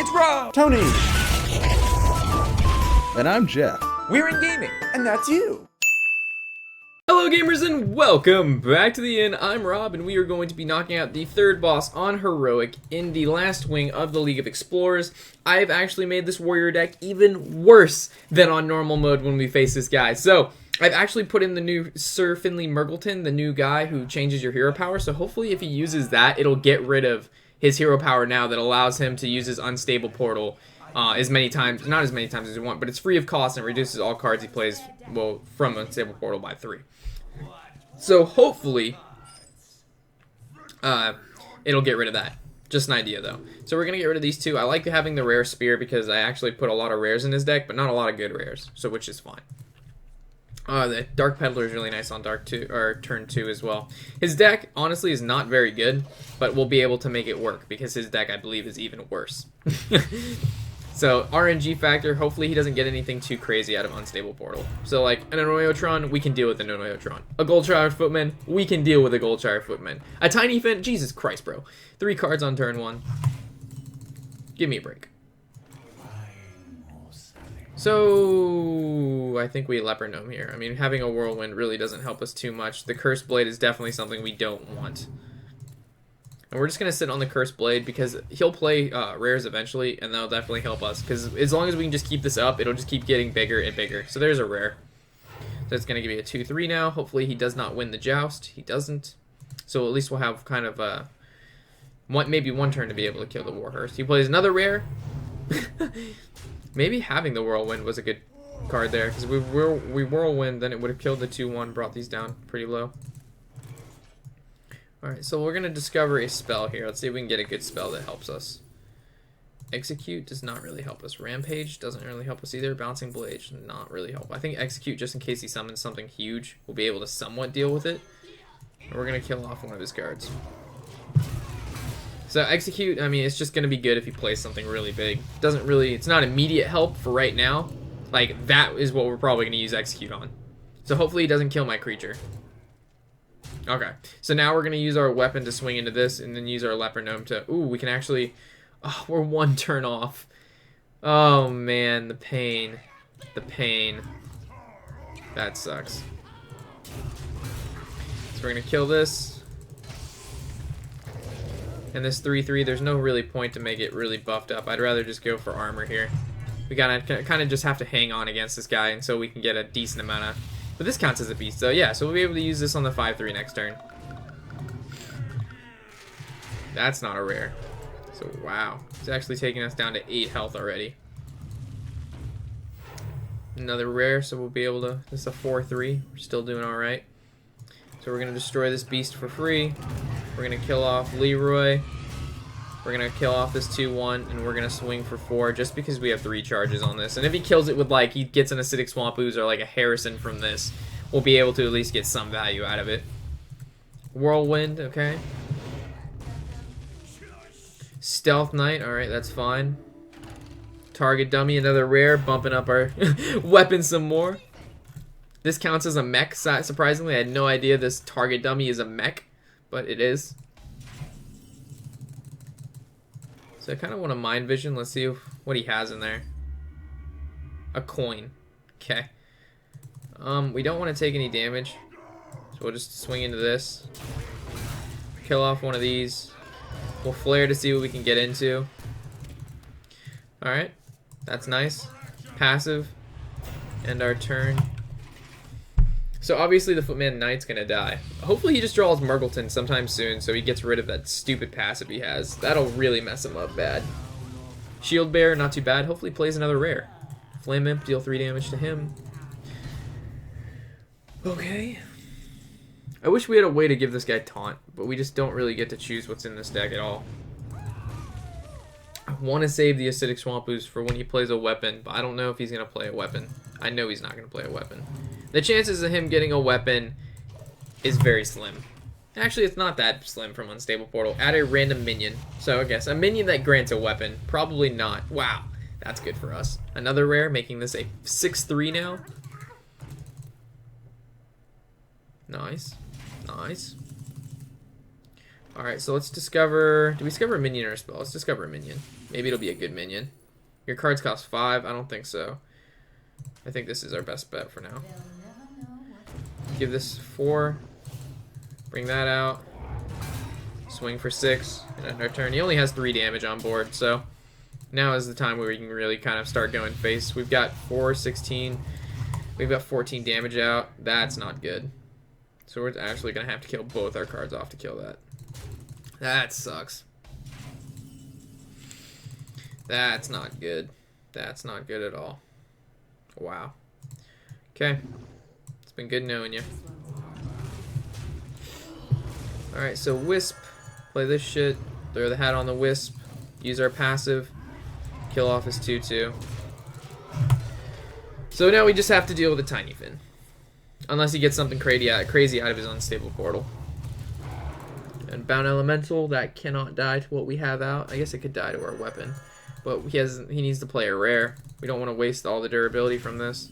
It's Rob! Tony! And I'm Jeff. We're in gaming. And that's you. Hello gamers and welcome back to the inn. I'm Rob and we are going to be knocking out the third boss on Heroic in the last wing of the League of Explorers. I've actually made this warrior deck even worse than on normal mode when we face this guy. So I've actually put in the new Sir Finley Mrrgglton, the new guy who changes your hero power. So hopefully if he uses that, it'll get rid of his hero power now that allows him to use his unstable portal as many times, not as many times as you want, but it's free of cost and reduces all cards he plays, well, from unstable portal by 3. So hopefully, it'll get rid of that. Just an idea though. So we're gonna get rid of these two. I like having the rare spear because I actually put a lot of rares in his deck, but not a lot of good rares, so which is fine. The Dark Peddler is really nice on turn 2 as well. His deck honestly is not very good, but we'll be able to make it work because his deck I believe is even worse. So, RNG factor, hopefully he doesn't get anything too crazy out of Unstable Portal. So, like, an Anoyotron, we can deal with an Anoyotron. A Goldshire Footman, we can deal with a Goldshire Footman. A Tinyfin, Jesus Christ, bro. 3 cards on turn 1. Give me a break. So, I think we Leper Gnome here. I mean, having a Whirlwind really doesn't help us too much. The Cursed Blade is definitely something we don't want. And we're just going to sit on the Cursed Blade because he'll play rares eventually, and that'll definitely help us. Because as long as we can just keep this up, it'll just keep getting bigger and bigger. So there's a rare. So it's going to give me a 2-3 now. Hopefully he does not win the joust. He doesn't. So at least we'll have kind of maybe one turn to be able to kill the Warhearse. He plays another rare. Maybe having the Whirlwind was a good card there. Because we Whirlwind, then it would have killed the 2-1, brought these down pretty low. Alright, so we're going to discover a spell here. Let's see if we can get a good spell that helps us. Execute does not really help us. Rampage doesn't really help us either. Bouncing Blade should not really help. I think Execute, just in case he summons something huge, we'll be able to somewhat deal with it. And we're going to kill off one of his cards. So Execute, I mean, it's just going to be good if he plays something really big. Doesn't really, it's not immediate help for right now. Like, that is what we're probably going to use Execute on. So hopefully he doesn't kill my creature. Okay, so now we're going to use our weapon to swing into this and then use our Leper Gnome to... Ooh, we can actually... Oh, we're 1 turn off. Oh, man, the pain. The pain. That sucks. So we're going to kill this. And this 3-3, there's no really point to make it really buffed up. I'd rather just go for armor here. We gotta kind of just have to hang on against this guy until we can get a decent amount of... But this counts as a beast, so yeah, so we'll be able to use this on the 5-3 next turn. That's not a rare. So, wow. It's actually taking us down to 8 health already. Another rare, so we'll be able to... This is a 4-3. We're still doing alright. So we're going to destroy this beast for free. We're going to kill off Leroy. We're going to kill off this 2-1, and we're going to swing for 4 just because we have 3 charges on this. And if he kills it with, like, he gets an Acidic Swamp Ooze or, like, a Harrison from this, we'll be able to at least get some value out of it. Whirlwind, okay. Stealth Knight, alright, that's fine. Target Dummy, another rare, bumping up our weapon some more. This counts as a mech, surprisingly. I had no idea this Target Dummy is a mech, but it is. So I kind of want a Mind Vision. Let's see what he has in there. A coin. Okay. We don't want to take any damage. So we'll just swing into this. Kill off one of these. We'll flare to see what we can get into. Alright. That's nice. Passive. End our turn. So obviously the Footman Knight's gonna die. Hopefully he just draws Mrrgglton sometime soon so he gets rid of that stupid passive he has. That'll really mess him up bad. Shieldbearer, not too bad. Hopefully plays another rare. Flame Imp, deal 3 damage to him. Okay. I wish we had a way to give this guy taunt, but we just don't really get to choose what's in this deck at all. I want to save the Acidic Swamp Ooze for when he plays a weapon, but I don't know if he's going to play a weapon. I know he's not going to play a weapon. The chances of him getting a weapon is very slim. Actually, it's not that slim from Unstable Portal. Add a random minion. So I guess a minion that grants a weapon. Probably not. Wow, that's good for us. Another rare, making this a 6-3 now. Nice. Nice. Alright, so let's discover... Do we discover a minion or a spell? Let's discover a minion. Maybe it'll be a good minion. Your cards cost 5. I don't think so. I think this is our best bet for now. Give this 4. Bring that out. Swing for 6. And end our turn. He only has 3 damage on board, so now is the time where we can really kind of start going face. We've got 4, 16. We've got 14 damage out. That's not good. So we're actually going to have to kill both our cards off to kill that. That sucks. That's not good. That's not good at all. Wow. Okay. It's been good knowing you. Alright, so Wisp. Play this shit. Throw the hat on the Wisp. Use our passive. Kill off his 2/2. So now we just have to deal with the Tinyfin. Unless he gets something crazy out of his unstable portal. And Bound Elemental, that cannot die to what we have out. I guess it could die to our weapon. But he needs to play a rare. We don't want to waste all the durability from this.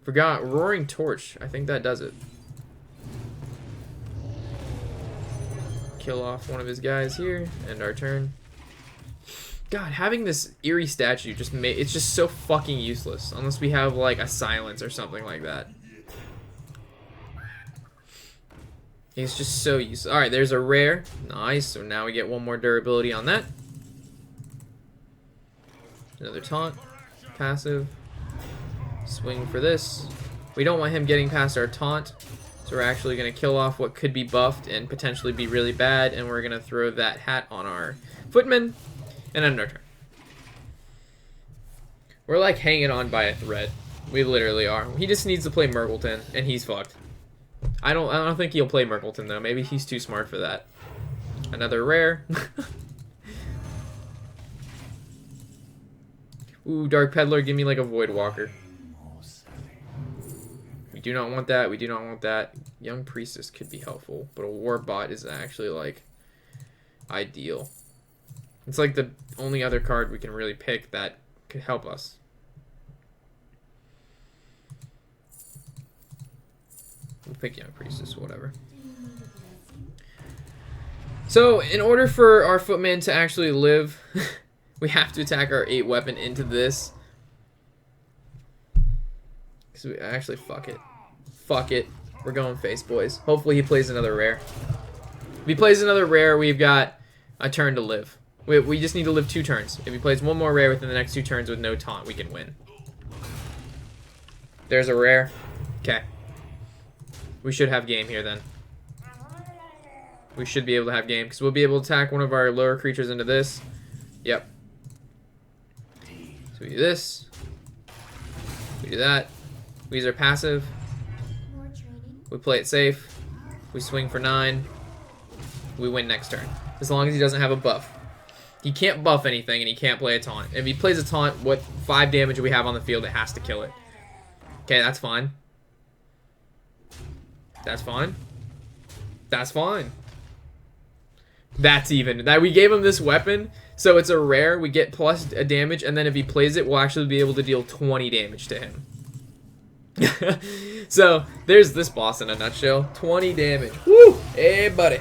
Forgot Roaring Torch. I think that does it. Kill off one of his guys here. End our turn. God, having this eerie statue it's just so fucking useless. Unless we have like a silence or something like that. He's just so useless. Alright, there's a rare. Nice. So now we get one more durability on that. Another taunt. Passive. Swing for this. We don't want him getting past our taunt. So we're actually going to kill off what could be buffed and potentially be really bad. And we're going to throw that hat on our Footman. And end our turn. We're like hanging on by a thread. We literally are. He just needs to play Mrrgglton, and he's fucked. I don't think he'll play Mrrgglton though. Maybe he's too smart for that. Another rare. Ooh, Dark Peddler, give me like a Void Walker. We do not want that. We do not want that. Young Priestess could be helpful, but a Warbot is actually like ideal. It's like the only other card we can really pick that could help us. We'll pick Young Priestess, whatever. So, in order for our Footman to actually live, we have to attack our 8 weapon into this. Actually, fuck it. Fuck it. We're going face, boys. Hopefully he plays another rare. If he plays another rare, we've got a turn to live. We just need to live 2 turns. If he plays one more rare within the next 2 turns with no taunt, we can win. There's a rare. Okay. We should have game here then. We should be able to have game because we'll be able to attack one of our lower creatures into this. Yep. So we do this. We do that. We use our passive. We play it safe. We swing for 9. We win next turn. As long as he doesn't have a buff. He can't buff anything, and he can't play a taunt. If he plays a taunt, what 5 damage we have on the field, it has to kill it. Okay, that's fine. That's fine. That's fine. That's even. That we gave him this weapon, so it's a rare. We get plus a damage, and then if he plays it, we'll actually be able to deal 20 damage to him. So, there's this boss in a nutshell. 20 damage. Woo! Hey, buddy.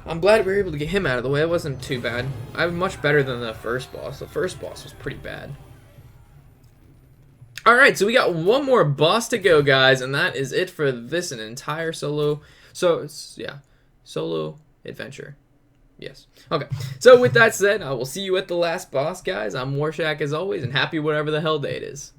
I'm glad we were able to get him out of the way. It wasn't too bad. I'm much better than the first boss. The first boss was pretty bad. Alright, so we got one more boss to go, guys, and that is it for this an entire solo adventure. Yes. Okay. So with that said, I will see you at the last boss, guys. I'm Warshak as always, and happy whatever the hell day it is.